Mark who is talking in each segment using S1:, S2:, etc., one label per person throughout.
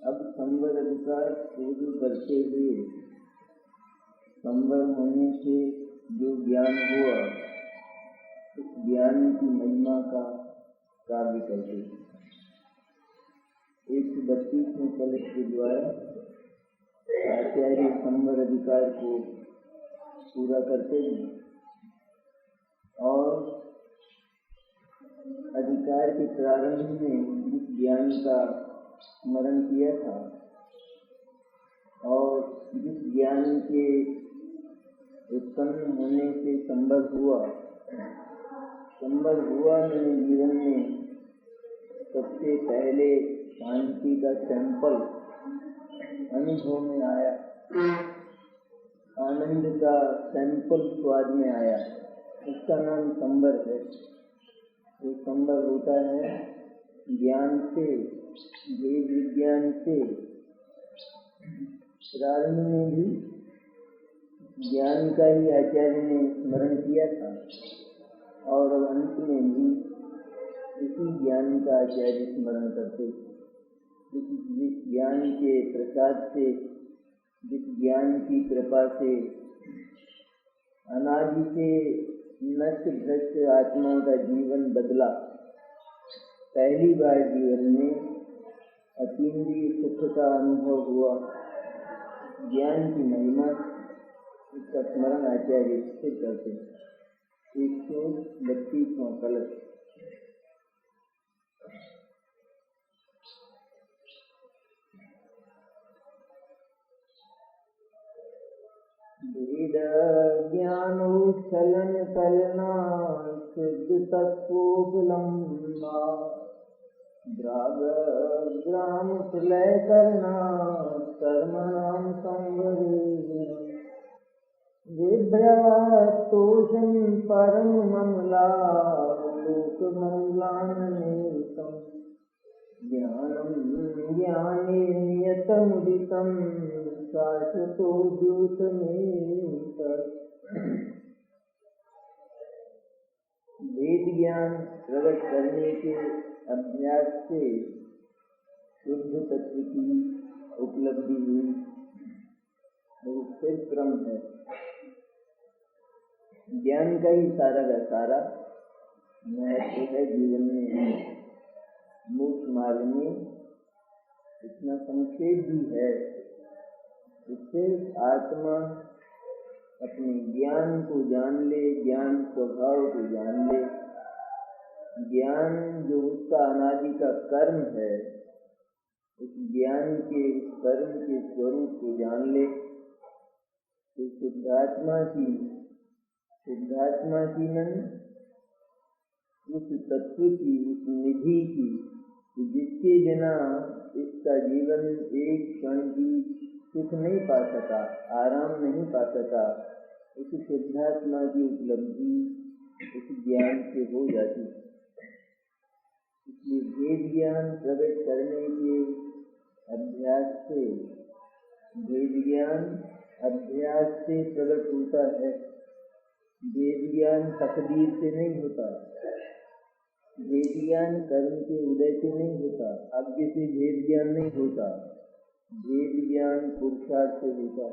S1: अब संवर अधिकार पूर्ण करते हुए संवर होने से जो ज्ञान हुआ उस ज्ञान की महिमा का कार्य करते 132वें कलश के द्वारा आचार्य संवर अधिकार को पूरा करते हैं और अधिकार के प्रारंभ में जिस ज्ञान का स्मरण किया था और जिस ज्ञान के उत्पन्न होने से संभव हुआ मेरे जीवन में सबसे पहले शांति का सैंपल अनुभव में आया, आनंद का सैंपल स्वाद में आया। उसका नाम संवर है। ये संवर होता है ज्ञान से, वेद विज्ञान से। प्रारंभ में भी ज्ञान का ही आचार्य ने स्मरण किया था और अब अंत में भी इसी ज्ञान का आचार्य स्मरण करते। जिस ज्ञान के प्रसाद से, जिस ज्ञान की कृपा से अनादि से नष्ट भ्रष्ट आत्माओं का जीवन बदला। पहली बार जीवन में अतीन्द्रिय सुख का अनुभव हुआ, ज्ञान की महिमा, इसका स्मरण आचार्य से करते। 132वां कलश। वेद ज्ञानोच्छलन कलना शुद्ध तत्वोपलम्बा द्राग ग्राम प्रलय करना कर्मणाम संवरे विभ्रतोषं परम मंगला लोक मंगलान्वितं ज्ञानं ज्ञाने नियतमुदितं शाश्वतो द्योतमेत। वेद ज्ञान प्रकट करने के अभ्यास से शुद्ध तत्व की उपलब्धि हुई। वो फिर क्रम है। ज्ञान का ही सारा का सारा महत्व है जीवन में। मोक्ष मार्ग में इतना संक्षेप भी है। इससे आत्मा अपने ज्ञान को जान ले, ज्ञान स्वभाव को जान ले, ज्ञान जो उसका अनादि का कर्म है, उस ज्ञान के कर्म के स्वरूप को जान ले, तो शुद्धात्मा की मन उस तत्व की, उस निधि की, जिसके बिना इसका जीवन एक क्षण भी सुख नहीं पा सका, आराम नहीं पा सका, उस शुद्धात्मा की उपलब्धि उस ज्ञान से हो जाती है। इसलिए वेद ज्ञान प्रकट करने के अभ्यास से, वेद ज्ञान अभ्यास से प्रकट होता है। वेद ज्ञान तकदीर से नहीं होता, वेद ज्ञान कर्म के उदय से नहीं होता, अज्ञ से वेद ज्ञान नहीं होता। वेद ज्ञान पुरुषार्थ से होता,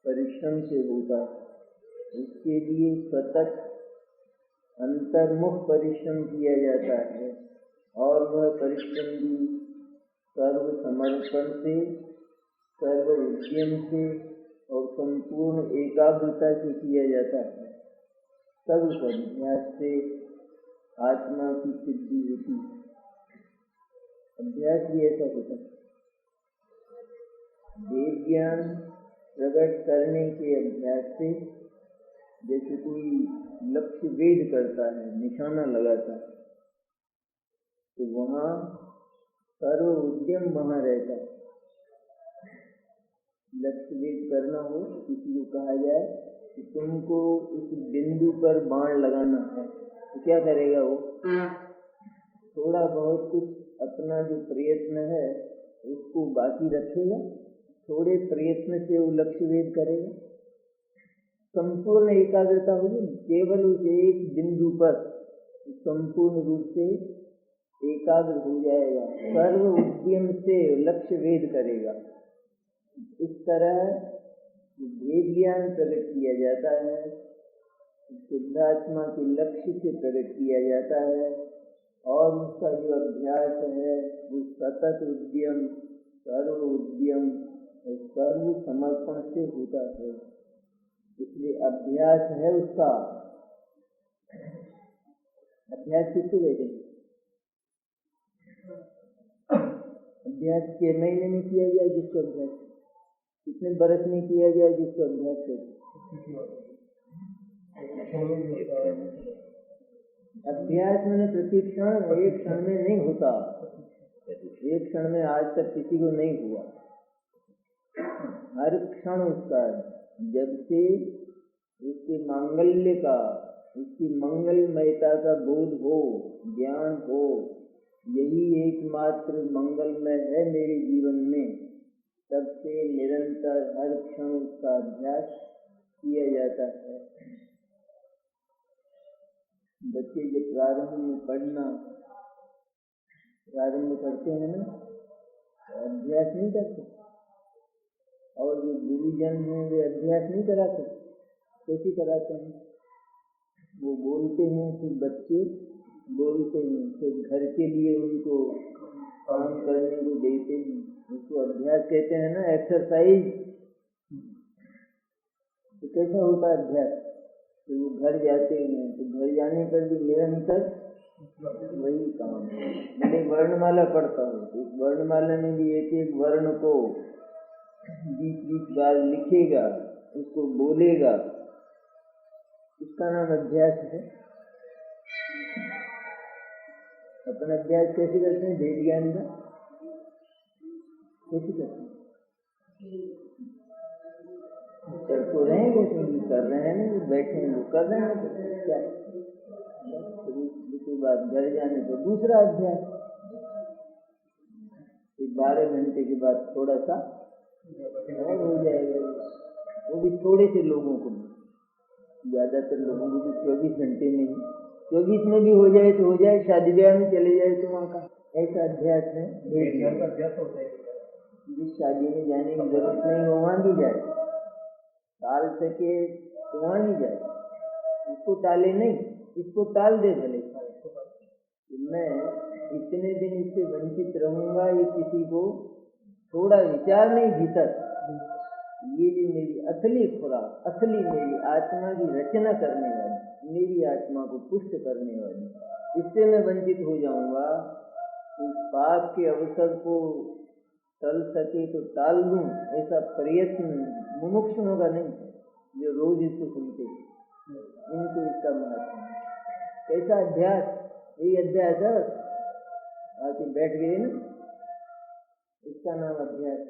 S1: परिश्रम से होता। इसके लिए सतत अंतर्मुख परिश्रम किया जाता है और वह परिश्रम भी सर्व समर्पण से, सर्व उद्यम से और संपूर्ण एकाग्रता से किया जाता है। सब अभ्यास से आत्मा की सिद्धि होती है। अभ्यास भी ऐसा होता है। वेद ज्ञान प्रकट करने के अभ्यास से, जैसे कोई लक्ष्य वेद करता है, निशाना लगाता है, तो वहाँ सर्व उद्यम वहाँ रहता है। लक्ष्य वेद करना हो, किसी को कहा जाए कि तुमको इस बिंदु पर बाण लगाना है, तो क्या करेगा वो? थोड़ा बहुत कुछ अपना जो प्रयत्न है उसको बाकी रखेगा, थोड़े प्रयत्न से वो लक्ष्य वेद करेगा। संपूर्ण एकाग्रता होगी, केवल उस एक बिंदु पर संपूर्ण रूप से एकाग्र हो जाएगा, सर्व उद्यम से लक्ष्य भेद करेगा। इस तरह भेद ज्ञान प्रकट किया जाता है, शुद्धात्मा के लक्ष्य से प्रकट किया जाता है, और उसका जो अभ्यास है वो सतत उद्यम, सर्व उद्यम और सर्व समर्पण से होता है। इसलिए अभ्यास है उसका। अभ्यास किसको कहते हैं? अभ्यास 6 महीने में किया जाए जिसको अभ्यास, कितने बरस में किया जाए जिसको अभ्यास करे। अभ्यास मैंने प्रशिक्षण एक क्षण में नहीं होता, एक क्षण में आज तक किसी को नहीं हुआ। हर क्षण उसका, जब से उसके मांगल्य का, उसकी मंगलमयता का बोध हो, ज्ञान हो, यही एकमात्र मंगलमय है मेरे जीवन में, तब से निरंतर हर क्षण उसका अभ्यास किया जाता है। बच्चे जब प्रारंभ में पढ़ना प्रारंभ करते हैं ना, अभ्यास नहीं करते, और जो गुरुजन हैं वे अभ्यास नहीं कराते। कैसे कराते हैं? वो बोलते हैं, फिर बच्चे बोलते हैं, फिर घर के लिए उनको काम करने को देते हैं, उसको अभ्यास कहते हैं ना, एक्सरसाइज। तो कैसा होता है अभ्यास? तो वो घर जाते हैं, तो घर जाने पर भी निरंतर वही काम। मैंने वर्णमाला पढ़ता हूँ, तो उस वर्णमाला में भी एक एक वर्ण को 20-20 बार लिखेगा, उसको बोलेगा, इसका नाम अभ्यास है। अपना अभ्यास कैसे करते हैं? वेद ज्ञान का कैसे करते हैं? कर तो रहेंगे, कर रहे हैं, बैठे हैं, कर रहे हैं, क्या दूसरी बात। घर जाने पर दूसरा अभ्यास, 12 घंटे के बाद थोड़ा सा और हो जाएगा। वो भी थोड़े से लोगों को, ज्यादातर लोगों को भी 24 घंटे में ही, 24 में भी हो जाए तो हो जाए, शादी ब्याह में चले जाए तो वहाँ का ऐसा अभ्यास है। जिस शादी में जाने की जरूरत नहीं हो वहाँ भी जाए, टाल सके तो वहाँ नहीं जाए, इसको टाले नहीं, इसको टाल दे भले। मैं इतने दिन इससे वंचित रहूंगा, ये किसी को थोड़ा विचार नहीं भीतर, ये जो मेरी असली खुराक, असली मेरी आत्मा की रचना करने वाली, मेरी आत्मा को पुष्ट करने वाली, इससे मैं वंचित हो जाऊंगा। इस पाप के अवसर को टल सके तो टाल दूं, ऐसा प्रयत्न मुमुक्षुओं का नहीं, जो रोज इसको सुनते इनको इसका महत्व है। कैसा अभ्यास? यही अभ्यास है, आके बैठ गए ना, इसका नाम अभ्यास।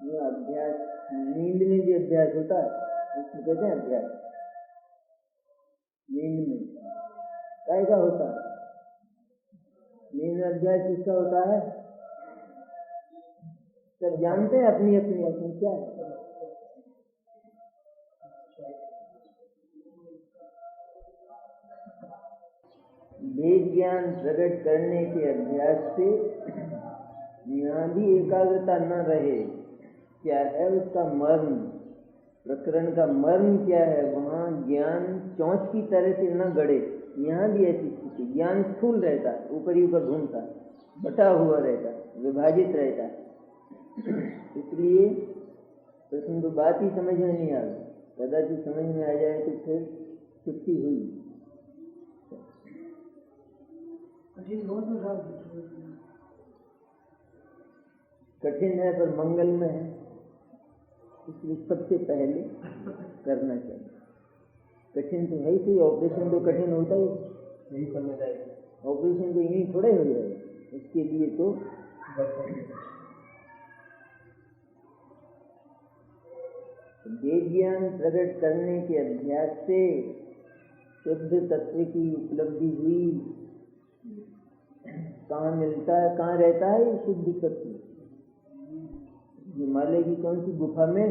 S1: ये अभ्यास नींद में भी अभ्यास होता है, उसको कहते हैं अभ्यास। नींद में कैसा होता है? नींद में अभ्यास किसका होता है? सब जानते हैं अपनी अपनी अपनी क्या है। वेद ज्ञान प्रकट करने के अभ्यास से यहाँ भी एकाग्रता न रहे, क्या है उसका मर्म, प्रकरण का मर्म क्या है, वहाँ ज्ञान चौंच की तरह से न गड़े। यहाँ भी ऐसी स्थिति, ज्ञान स्थूल रहता है, ऊपर ही ऊपर घूमता है, बटा हुआ रहता है, विभाजित रहता है। इसलिए प्रश्न तो बात ही समझ में नहीं आ रही, कदाचित समझ में आ जाए तो फिर छुट्टी हुई। कठिन है पर मंगलमय है, इसलिए सबसे पहले करना चाहिए। कठिन तो है ही, कोई ऑपरेशन तो कठिन होता ही नहीं, करना चाहिए। ऑपरेशन तो यही थोड़े हो जाएगा, इसके लिए तो वेद ज्ञान प्रकट करने के अभ्यास से शुद्ध तत्व की उपलब्धि हुई। कहाँ मिलता है, कहाँ रहता है ये शुद्ध तत्व? हिमालय की कौन सी गुफा में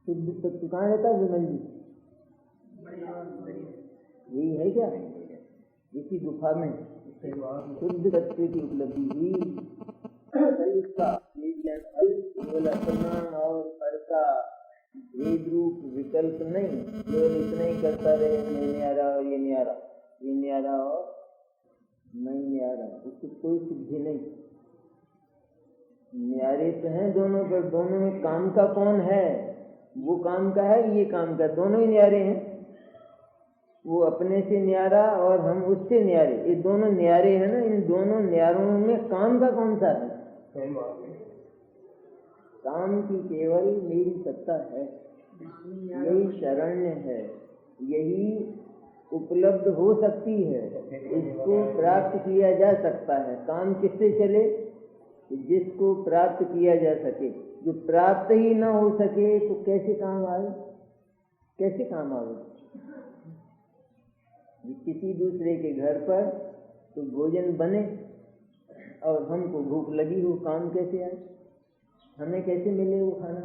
S1: शुद्ध तत्व कहाँ रहता है? विमल जी, यही है क्या? इसी गुफा में शुद्ध तत्व की उपलब्धि हुई। उसका ये ज्ञान केवल अपना और पर का भेद रूप विकल्प नहीं, केवल इतना ही करता रहे, मैं नहीं आ रहा और ये नहीं आ रहा, ये नहीं आ रहा और मैं नहीं आ रहा, उसकी कोई सिद्धि नहीं। न्यारे तो हैं दोनों, पर दोनों में काम का कौन है? वो काम का है, ये काम का, दोनों ही न्यारे हैं। वो अपने से न्यारा और हम उससे न्यारे, ये दोनों न्यारे हैं ना। इन दोनों न्यारों में काम का कौन सा है? काम की केवल मेरी सत्ता है, यही शरण्य है, यही उपलब्ध हो सकती है, इसको प्राप्त किया जा सकता है। काम किससे चले? जिसको प्राप्त किया जा सके। जो प्राप्त ही ना हो सके तो कैसे काम आए? कैसे काम आए? किसी दूसरे के घर पर तो भोजन बने और हमको भूख लगी हो, काम कैसे आए? हमें कैसे मिले वो खाना?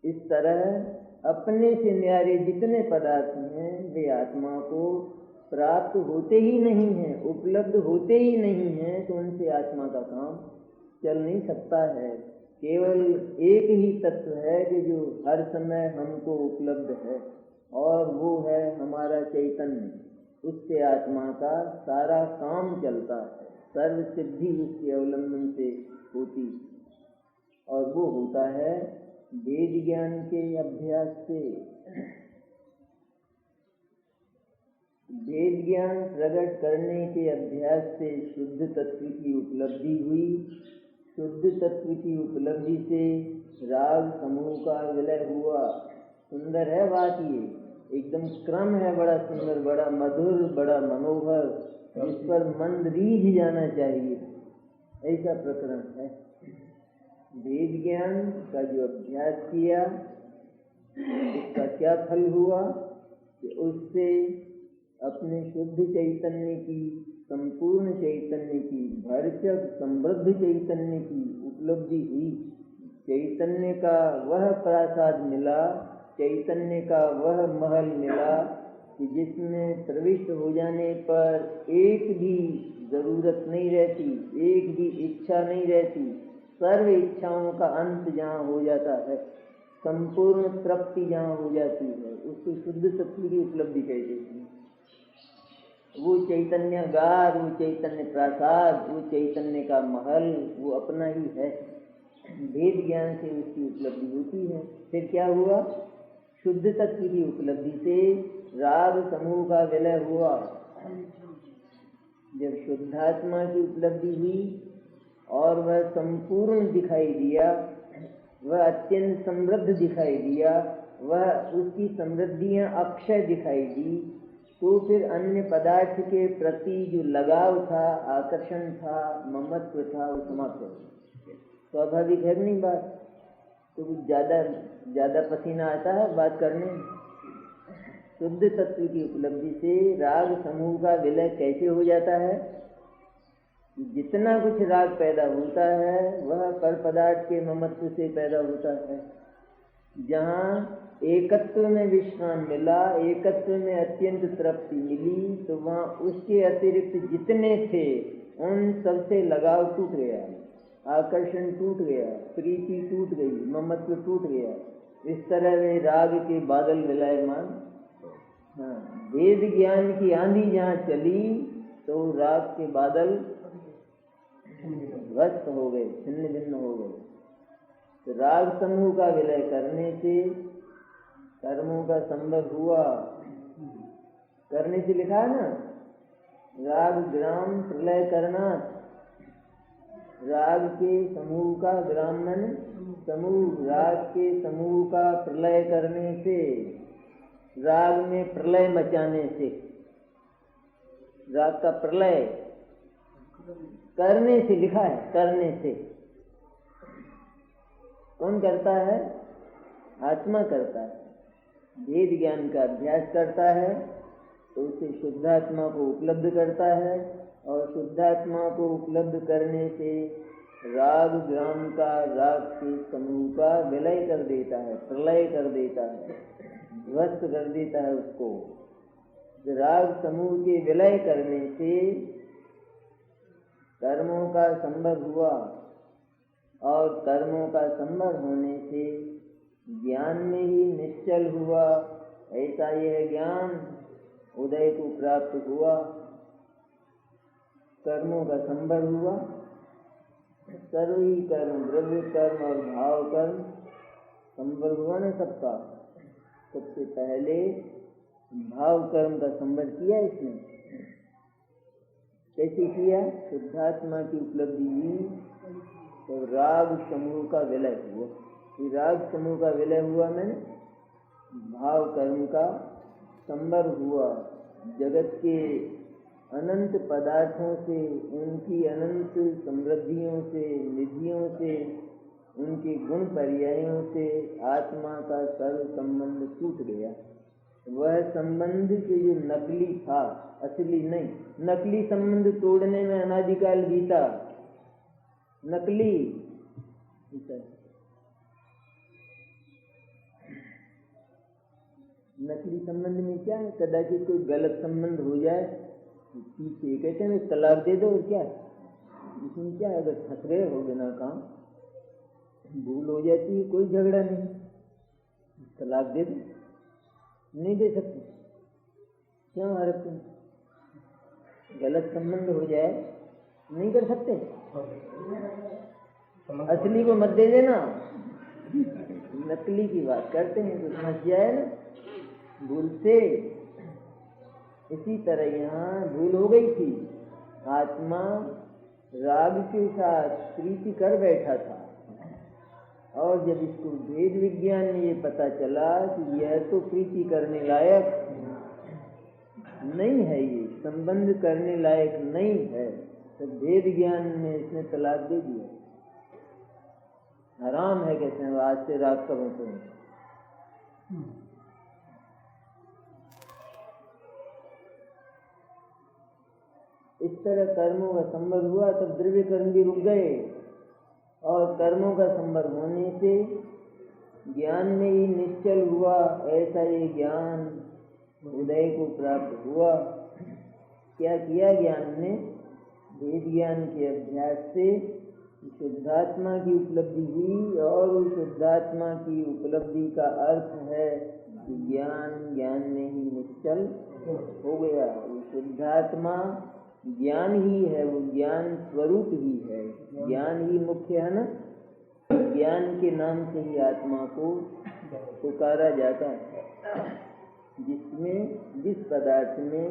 S1: इस तरह अपने से न्यारे जितने पदार्थ हैं वे आत्मा को प्राप्त होते ही नहीं हैं, उपलब्ध होते ही नहीं हैं, तो उनसे आत्मा का काम चल नहीं सकता है। केवल एक ही तत्व है कि जो हर समय हमको उपलब्ध है, और वो है हमारा चैतन्य। उससे आत्मा का सारा काम चलता है, सर्व सिद्धि उसके अवलंबन से होती, और वो होता है वेद ज्ञान के अभ्यास से। वेद ज्ञान प्रकट करने के अभ्यास से शुद्ध तत्व की उपलब्धि हुई। शुद्ध तत्व की उपलब्धि से राग समूह का विलय हुआ। सुंदर है बात, ये एकदम क्रम है, बड़ा सुंदर, बड़ा मधुर, बड़ा मनोहर, जिस पर मन रीझ जाना चाहिए, ऐसा प्रकरण है। वेद ज्ञान का जो अभ्यास किया, उसका क्या फल हुआ कि उससे अपने शुद्ध चैतन्य की, संपूर्ण चैतन्य की, भरचक समृद्ध चैतन्य की उपलब्धि हुई। चैतन्य का वह प्रासाद मिला, चैतन्य का वह महल मिला कि जिसमें प्रविष्ट हो जाने पर एक भी जरूरत नहीं रहती, एक भी इच्छा नहीं रहती, सर्व इच्छाओं का अंत जहाँ हो जाता है, संपूर्ण तृप्ति जहाँ हो जाती है, उसको शुद्ध तत्व की उपलब्धि कहते हैं। वो चैतन्य गार, वो चैतन्य प्रासाद, वो चैतन्य का महल, वो अपना ही है। वेद ज्ञान से उसकी उपलब्धि होती है। फिर क्या हुआ? शुद्ध तत्व की उपलब्धि से राग समूह का विलय हुआ। जब शुद्धात्मा की उपलब्धि हुई और वह संपूर्ण दिखाई दिया, वह अत्यंत समृद्ध दिखाई दिया, वह उसकी समृद्धियां अक्षय दिखाई दी, तो फिर अन्य पदार्थ के प्रति जो लगाव था, आकर्षण था, ममत्व था, वो समाप्त हो गया। स्वाभाविक है नहीं बात? तो कुछ ज्यादा पसीना आता है बात करने में। शुद्ध तत्व की उपलब्धि से राग समूह का विलय कैसे हो जाता है? जितना कुछ राग पैदा होता है वह पर पदार्थ के ममत्व से पैदा होता है। जहाँ एकत्व में विश्राम मिला, एकत्व में अत्यंत तृप्ति मिली, तो वहाँ उसके अतिरिक्त जितने थे उन सबसे लगाव टूट गया, आकर्षण टूट गया, प्रीति टूट गई, ममत्व टूट गया। इस तरह वे राग के बादल विलायमान। हाँ, वेद ज्ञान की आंधी जहाँ चली तो राग के बादल ध्वस्त हो गए, छिन्न भिन्न हो गए। तो राग समूह का विलय करने से कर्मों का संभव हुआ। करने से लिखा है ना, राग ग्राम प्रलय करना। राग के समूह का, ग्राम मन समूह, राग के समूह का प्रलय करने से, राग में प्रलय मचाने से, राग का प्रलय करने से लिखा है, करने से। कौन करता है? आत्मा करता है। वेद ज्ञान का अभ्यास करता है तो उसे शुद्धात्मा को उपलब्ध करता है, और शुद्धात्मा को उपलब्ध करने से राग ग्राम का, राग के समूह का विलय कर देता है, प्रलय कर देता है, ध्वस्त कर देता है उसको। राग समूह के विलय करने से कर्मों का संभव हुआ और कर्मों का संभव होने से ज्ञान में ही निश्चल हुआ। ऐसा यह ज्ञान उदय को प्राप्त हुआ। कर्मों का संभव हुआ, सर्वी कर्म, द्रव्य कर्म और भाव कर्म संभव हुआ न सबका। सबसे पहले भाव कर्म का संभव किया इसने। कैसे किया? शुद्धात्मा की उपलब्धि हुई तो राग समूह का विलय हुआ। राग समूह का विलय हुआ मैंने भाव कर्म का संभव हुआ। जगत के अनंत पदार्थों से, उनकी अनंत समृद्धियों से, निधियों से, उनके गुण पर्यायों से आत्मा का सर्व संबंध टूट गया। वह संबंध के जो नकली था, असली नहीं। नकली संबंध तोड़ने में अनादिकाल बीता। नकली नकली संबंध में क्या है? कदाचित कोई गलत संबंध हो जाए, पीछे कहते हैं तलाक दे दो, और क्या इसमें क्या है? अगर फंस रहे हो बिना काम, भूल हो जाती है, कोई झगड़ा नहीं, तलाक दे दो। नहीं दे सकते, क्यों हरकत? गलत संबंध हो जाए नहीं कर सकते। असली को मत दे देना, नकली की बात करते हैं तो समझ जाए ना भूल से। इसी तरह यहाँ भूल हो गई थी। आत्मा राग के साथ प्रीति कर बैठा था, और जब इसको भेद विज्ञान में ये पता चला कि यह तो प्रीति करने लायक नहीं है, ये संबंध करने लायक नहीं है, तो भेद ज्ञान में इसने तलाक दे दिया। हराम है कहते हैं, आज से राग करो तो। इस तरह कर्मों का संभव हुआ, तब द्रव्य कर्म भी रुक गए, और कर्मों का संभव होने से ज्ञान में ही निश्चल हुआ। ऐसा ये ज्ञान उदय को प्राप्त हुआ। क्या किया ज्ञान ने? वेद ज्ञान के अभ्यास से शुद्धात्मा की उपलब्धि हुई, और उस शुद्धात्मा की उपलब्धि का अर्थ है कि ज्ञान में ही निश्चल हो गया। वो शुद्धात्मा ज्ञान ही है, वो ज्ञान स्वरूप ही है, ज्ञान ही मुख्य है ना। ज्ञान के नाम से ही आत्मा को पुकारा जाता है। जिसमें, जिस पदार्थ में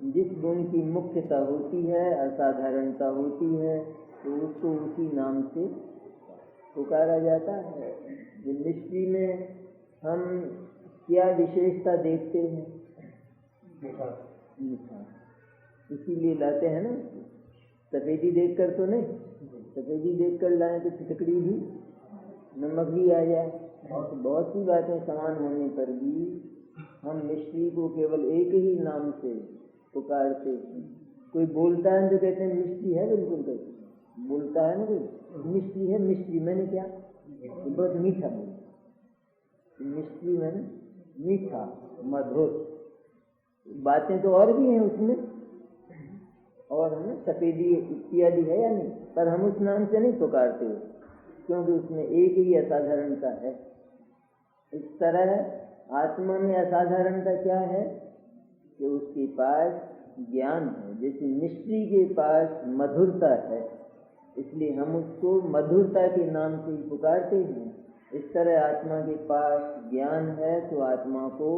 S1: जिस गुण की मुख्यता होती है, असाधारणता होती है, तो उसको उसी नाम से पुकारा जाता है। मिस्ट्री में हम क्या विशेषता देखते हैं? मीठा। इसीलिए लाते हैं ना, सफेदी देखकर तो नहीं, सफेदी देखकर लाए तो फिटकड़ी भी, नमक भी आ जाए। तो बहुत सी बातें समान होने पर भी हम मिश्री को केवल एक ही नाम से पुकारते हैं। कोई बोलता है तो कहते हैं मिश्री है, बिल्कुल कहते हैं, बोलता है ना कोई मिश्री है, मिश्री मैंने क्या, तो बहुत मीठा बोलता, मिश्री मैंने मीठा, मधुर। बातें तो और भी हैं उसमें, और है ना सफेदी इत्यादि है या नहीं, पर हम उस नाम से नहीं पुकारते, क्योंकि उसमें एक ही असाधारणता है। इस तरह आत्मा में असाधारणता क्या है कि उसके पास ज्ञान है, जैसे मिश्री के पास मधुरता है, इसलिए हम उसको मधुरता के नाम से ही पुकारते हैं। इस तरह आत्मा के पास ज्ञान है तो आत्मा को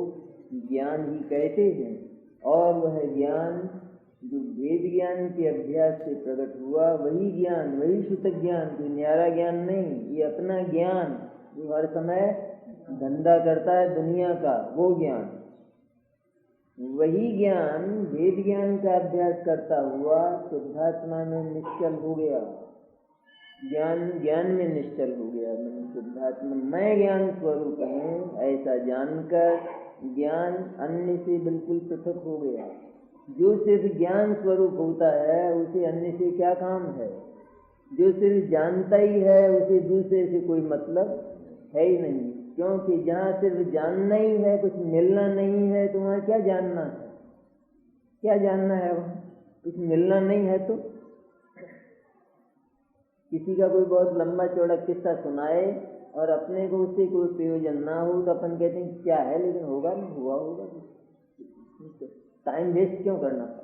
S1: ज्ञान ही कहते हैं, और वह ज्ञान जो वेद ज्ञान के अभ्यास से प्रकट हुआ, वही ज्ञान, वही शुद्ध ज्ञान, कोई न्यारा ज्ञान नहीं, ये अपना ज्ञान जो हर समय धंधा करता है दुनिया का, वो ज्ञान, वही ज्ञान वेद ज्ञान का अभ्यास करता हुआ शुद्धात्मा में निश्चल हो गया। ज्ञान में निश्चल हो गया। मैंने शुद्धात्मा मैं ज्ञान स्वरूप हूँ ऐसा जानकर ज्ञान अन्य से बिल्कुल पृथक हो गया। जो सिर्फ ज्ञान स्वरूप होता है उसे अन्य से क्या काम है? जो सिर्फ जानता ही है उसे दूसरे से कोई मतलब है ही नहीं, क्योंकि जहाँ सिर्फ जानना ही है, कुछ मिलना नहीं है, तो वहाँ क्या जानना है? क्या जानना है वहाँ? कुछ मिलना नहीं है तो किसी का कोई बहुत लंबा चौड़ा किस्सा सुनाए और अपने को उससे कोई प्रयोजन ना हो तो अपन कहते हैं क्या है, लेकिन होगा नहीं, हुआ होगा, टाइम वेस्ट क्यों करना पड़ा?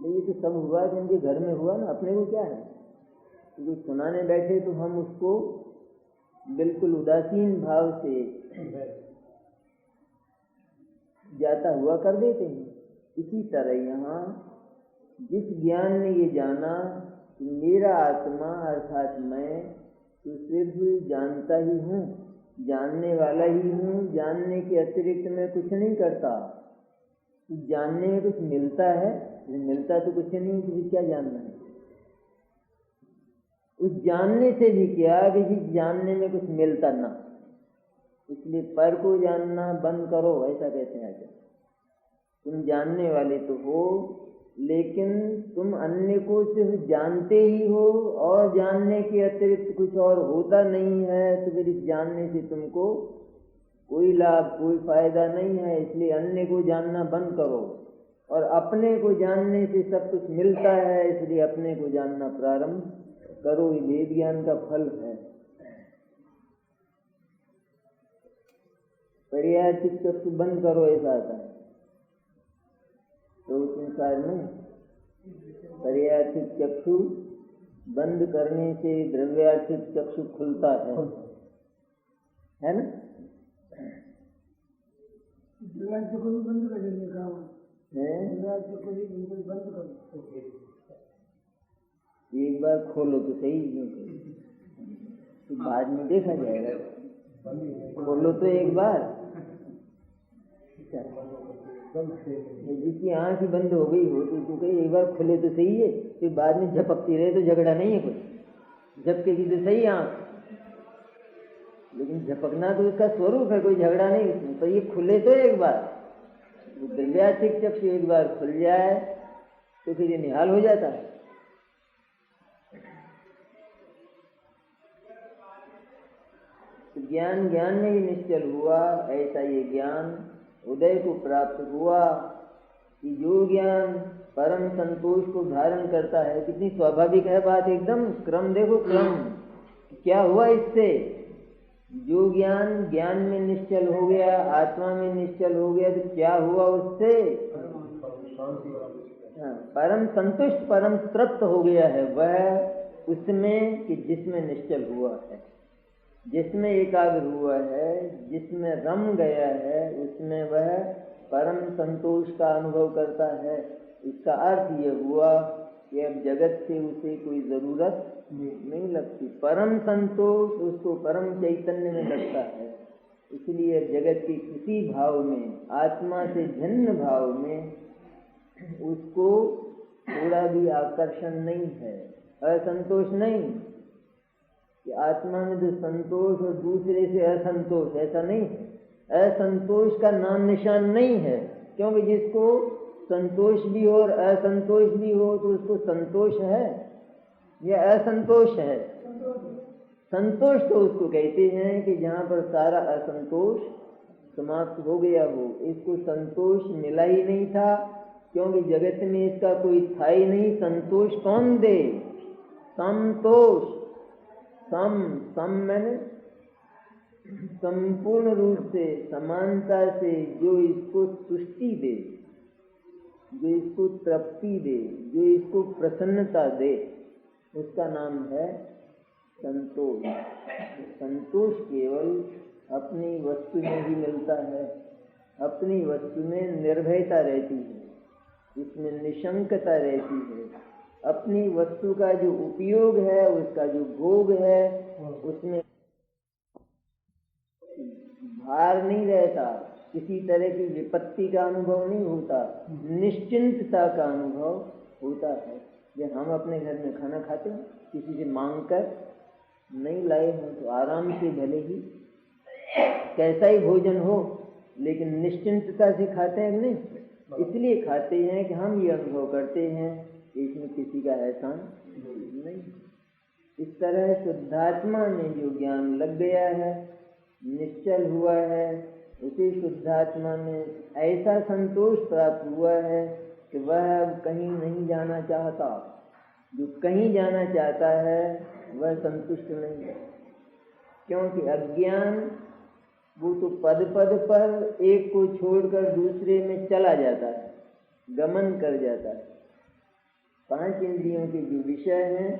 S1: ये तो सब हुआ तो उनके घर में हुआ ना, अपने को क्या है? तो जो सुनाने बैठे तो हम उसको बिल्कुल उदासीन भाव से जाता हुआ कर देते हैं। इसी तरह यहाँ जिस ज्ञान ने ये जाना कि मेरा आत्मा अर्थात मैं तो सिर्फ जानता ही हूँ, जानने वाला ही हूँ, जानने के अतिरिक्त मैं कुछ नहीं करता। जानने में कुछ मिलता है, मिलता तो कुछ नहीं, तो क्या जानना है? उस जानने से भी क्या कि जिस जानने में कुछ मिलता ना, इसलिए पर को जानना बंद करो, ऐसा कहते हैं। तुम जानने वाले तो हो, लेकिन तुम अन्य को सिर्फ जानते ही हो और जानने के अतिरिक्त कुछ और होता नहीं है, तो फिर इस जानने से तुमको कोई लाभ कोई फायदा नहीं है। इसलिए अन्य को जानना बंद करो और अपने को जानने से सब कुछ मिलता है, इसलिए अपने को जानना प्रारंभ करो। ये वेद ज्ञान का फल है। पर्यायिक चक्षु बंद करो, ऐसा आता है। तो संसार में पर्यायिक चक्षु बंद करने से द्रव्यार्थिक चक्षु खुलता है ना?
S2: द्रव्यार्थिक को भी बंद कर देने का है, द्रव्यार्थिक को भी बिल्कुल बंद करो।
S1: एक बार खोलो तो सही, तो बाद में देखा जाएगा। खोलो तो एक बार, जिसकी आंख ही बंद हो गई हो तो कहीं एक बार खुले तो सही है, फिर बाद में झपकती रहे तो झगड़ा नहीं है। कुछ झपकेगी तो सही आंख, लेकिन झपकना तो इसका स्वरूप है, कोई झगड़ा नहीं इसमें। पर ये खुले तो एक बार, द्रव्यार्थिक चक्षु एक बार खुल जाए तो फिर ये निहाल हो जाता है। तो ज्ञान ज्ञान में ही निश्चल हुआ, ऐसा ये ज्ञान उदय को प्राप्त हुआ कि जो ज्ञान परम संतोष को धारण करता है। कितनी स्वाभाविक है बात, एकदम क्रम देखो, क्रम क्या हुआ इससे। जो ज्ञान ज्ञान में निश्चल हो गया, आत्मा में निश्चल हो गया, तो क्या हुआ उससे? परम संतुष्ट परम तृप्त हो गया है वह उसमें कि जिसमें निश्चल हुआ है, जिसमें एकाग्र हुआ है, जिसमें रम गया है, उसमें वह परम संतोष का अनुभव करता है। इसका अर्थ यह हुआ कि अब जगत से उसे कोई जरूरत नहीं लगती। परम संतोष उसको परम चैतन्य में लगता है। इसलिए जगत के किसी भाव में, आत्मा से भिन्न भाव में उसको थोड़ा भी आकर्षण नहीं है, असंतोष नहीं कि आत्मा में जो संतोष और दूसरे से असंतोष, ऐसा नहीं है। असंतोष का नाम निशान नहीं है, क्योंकि जिसको संतोष भी हो और असंतोष भी हो तो उसको संतोष है या असंतोष है? संतोष तो उसको कहते हैं कि जहाँ पर सारा असंतोष समाप्त हो गया हो। इसको संतोष मिला ही नहीं था, क्योंकि जगत में इसका कोई था ही नहीं। संतोष कौन दे? संतोष, सम मैंने संपूर्ण रूप से समानता से जो इसको तुष्टि दे, जो इसको तृप्ति दे, जो इसको प्रसन्नता दे, उसका नाम है संतोष। संतोष केवल अपनी वस्तु में ही मिलता है। अपनी वस्तु में निर्भयता रहती है, उसमें निशंकता रहती है। अपनी वस्तु का जो उपयोग है, उसका जो भोग है, उसमें भार नहीं रहता, किसी तरह की विपत्ति का अनुभव नहीं होता, निश्चिंतता का अनुभव होता है। जब हम अपने घर में खाना खाते हैं, किसी से मांग कर नहीं लाए हैं तो आराम से, भले ही कैसा ही भोजन हो, लेकिन निश्चिंतता से खाते हैं नहीं। इसलिए खाते हैं कि हम ये अनुभव करते हैं कि इसमें किसी का एहसान नहीं। इस तरह शुद्धात्मा में जो ज्ञान लग गया है, निश्चल हुआ है, उसी शुद्धात्मा में ऐसा संतोष प्राप्त हुआ है कि वह अब कहीं नहीं जाना चाहता। जो कहीं जाना चाहता है वह संतुष्ट नहीं है, क्योंकि अज्ञान वो तो पद पद पर एक को छोड़कर दूसरे में चला जाता है, गमन कर जाता है। 5 इंद्रियों के जो विषय हैं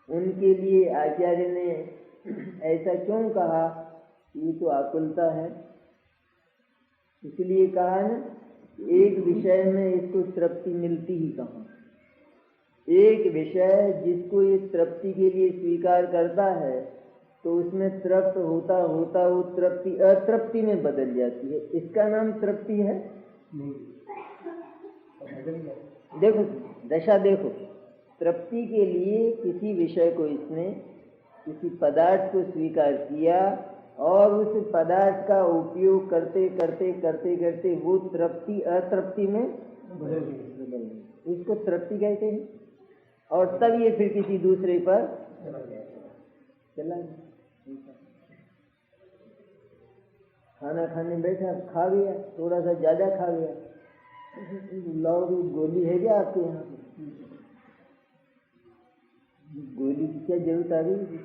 S1: उनके लिए आचार्य ने ऐसा क्यों कहा? ये तो आकुलता है। इसलिए कहा ना, एक विषय में इसको तृप्ति मिलती ही कहाँ। एक विषय जिसको ये तृप्ति के लिए स्वीकार करता है तो उसमें तृप्त होता होता वो तृप्ति अतृप्ति में बदल जाती है। इसका नाम तृप्ति है? देखो दशा, देखो तृप्ति के लिए किसी विषय को इसने, किसी पदार्थ को स्वीकार किया और उस पदार्थ का उपयोग करते करते करते करते वो तृप्ति अतृप्ति में बदल गई। इसको तृप्ति कहते हैं। और तब ये फिर किसी दूसरे पर चला गया। खाना खाने बैठा, खा गया, थोड़ा सा ज्यादा खा गया, लाओ गोली है क्या आपके यहाँ पे? गोली की क्या जरूरत आ गई?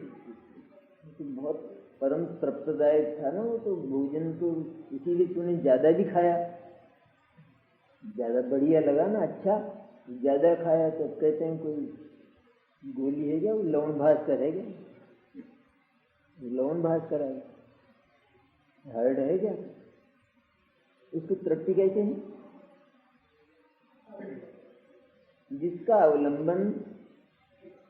S1: तो बहुत परम तृप्तदायक था ना वो तो भोजन, तो इसीलिए तूने ज्यादा भी खाया, ज्यादा बढ़िया लगा ना, अच्छा ज्यादा खाया। तो कहते हैं कोई गोली है क्या? वो लवण भास्कर है क्या? लवण भास्कर है, हार्ड है क्या? इसको तृप्ति कहते हैं। जिसका अवलंबन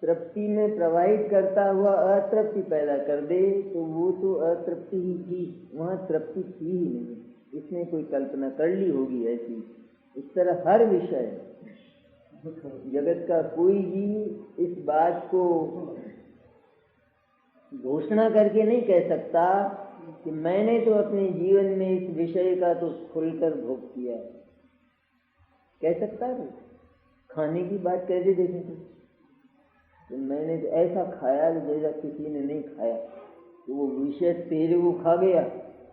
S1: तृप्ति में प्रवाहित करता हुआ अतृप्ति पैदा कर दे तो वो तो अतृप्ति ही थी, वहाँ तृप्ति थी ही नहीं। इसने कोई कल्पना कर ली होगी ऐसी। इस तरह हर विषय, जगत का कोई भी इस बात को घोषणा करके नहीं कह सकता कि मैंने तो अपने जीवन में इस विषय का तो खुलकर भोग किया है। कह सकता है? खाने की बात कैसे देखें तो मैंने तो ऐसा खाया जैसा किसी ने नहीं खाया। तो वो विषय तेरे को खा गया,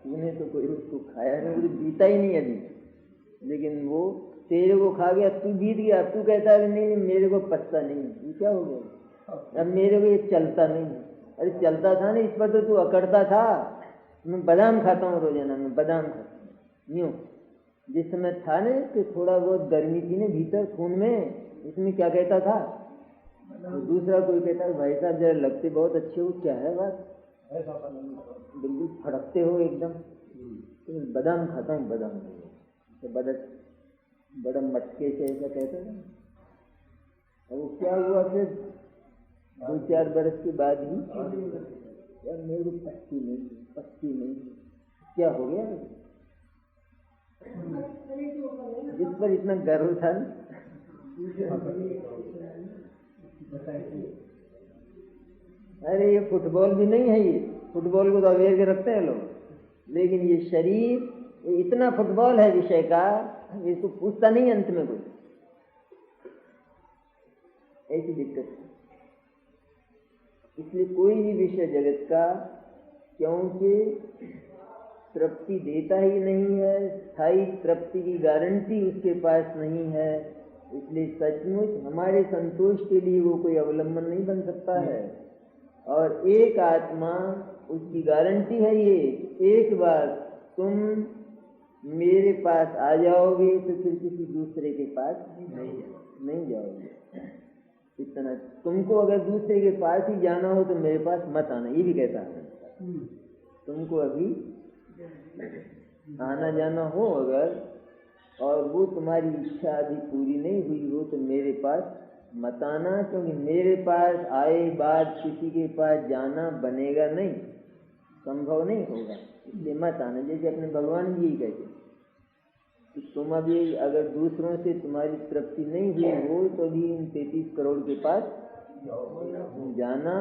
S1: तूने तो कोई उसको खाया नहीं, वो जीता ही नहीं अभी, लेकिन वो तेरे को खा गया, तू जीत गया। तू कहता है नहीं मेरे को पचता नहीं, ये क्या हो गया? अब मेरे को ये चलता नहीं। अरे चलता था ना, इस पर तो तू अकड़ता था। मैं बादाम खाता हूँ रोजाना, मैं बादाम खाता हूँ यूँ। जिस समय था ना कि थोड़ा बहुत गर्मी थी ना भीतर खून में, इसमें क्या कहता था? तो दूसरा कोई कहता है भाई साहब जरा लगते बहुत अच्छे हो, क्या है बात, बिल्कुल फड़कते हो एकदम। तो बादाम खाता हूँ, बादाम तो बड़ा मटके से ऐसा कहता था। और वो क्या हुआ फिर 2-4 बरस के बाद ही, यार मेरे को पच्ची नहीं, क्या हो गया? जिस पर इतना गर्व था ना, अरे ये फुटबॉल भी नहीं है, ये फुटबॉल को तो अवेयर के रखते हैं लोग, लेकिन ये शरीर ये इतना फुटबॉल है विषय का, इसको पूछता नहीं अंत में कोई। ऐसी दिक्कत है। इसलिए कोई भी विषय जगत का, क्योंकि तृप्ति देता ही नहीं है, स्थायी तृप्ति की गारंटी उसके पास नहीं है, इसलिए सचमुच हमारे संतोष के लिए वो कोई अवलंबन नहीं बन सकता है। और एक आत्मा, उसकी गारंटी है ये, एक बार तुम मेरे पास आ जाओगे तो फिर किसी दूसरे के पास नहीं जाओगे। इतना तुमको अगर दूसरे के पास ही जाना हो तो मेरे पास मत आना, ये भी कहता है। तुमको अभी आना जाना हो अगर, और वो तुम्हारी इच्छा अभी पूरी नहीं हुई हो तो मेरे पास मत आना, क्योंकि मेरे पास आए बाद किसी के पास जाना बनेगा नहीं, संभव नहीं होगा, इसलिए मत आना। जैसे अपने भगवान जी ही कहते कि तुम अभी अगर दूसरों से तुम्हारी तृप्ति नहीं हुई हो तो भी इन 33 करोड़ के पास जाना,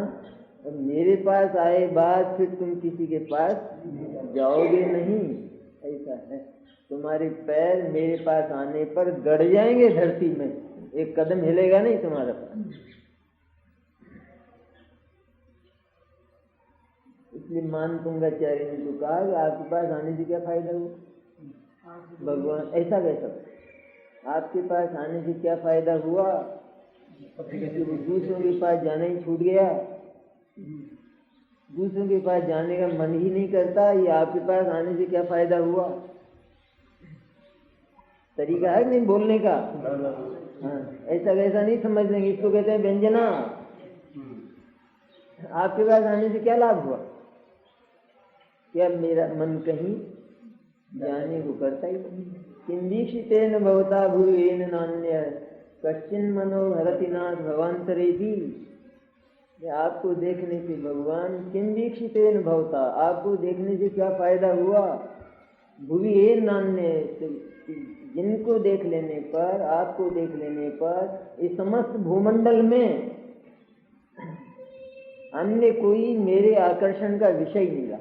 S1: और मेरे पास आए बाद फिर तुम किसी के पास जाओगे नहीं। ऐसा है, तुम्हारे पैर मेरे पास आने पर गड़ जाएंगे धरती में, एक कदम हिलेगा नहीं तुम्हारा पास। इसलिए मान तुंगाचार्य ने तो कहा कि आपके पास आने से क्या फायदा हो, भगवान ऐसा कैसा, आपके पास आने से क्या फायदा हुआ कि वो दूसरों के पास जाना ही छूट गया, दूसरों के पास जाने का मन ही नहीं करता, ये आपके पास आने से क्या फायदा हुआ? तरीका है नहीं बोलने का। हाँ, ऐसा वैसा नहीं समझ लेंगे, इसको कहते हैं व्यंजना। आपके पास आने से क्या लाभ हुआ? क्या मेरा मन कहीं जाने को करता ही नहीं। किंदीक्षितेन भवता भुवेन नान्य कश्चिन मनो हरति नाथ भवांतरे भी। आपको देखने से भगवान किंदीक्षितेन भवता, आपको देखने से क्या फायदा हुआ? भुवेन नान्य, जिनको देख लेने पर, आपको देख लेने पर इस समस्त भूमंडल में अन्य कोई मेरे आकर्षण का विषय नहीं रहा।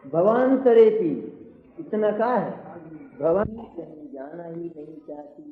S1: भवांतरे भी इतना कहा है, भवन कहीं जाना ही नहीं चाहती,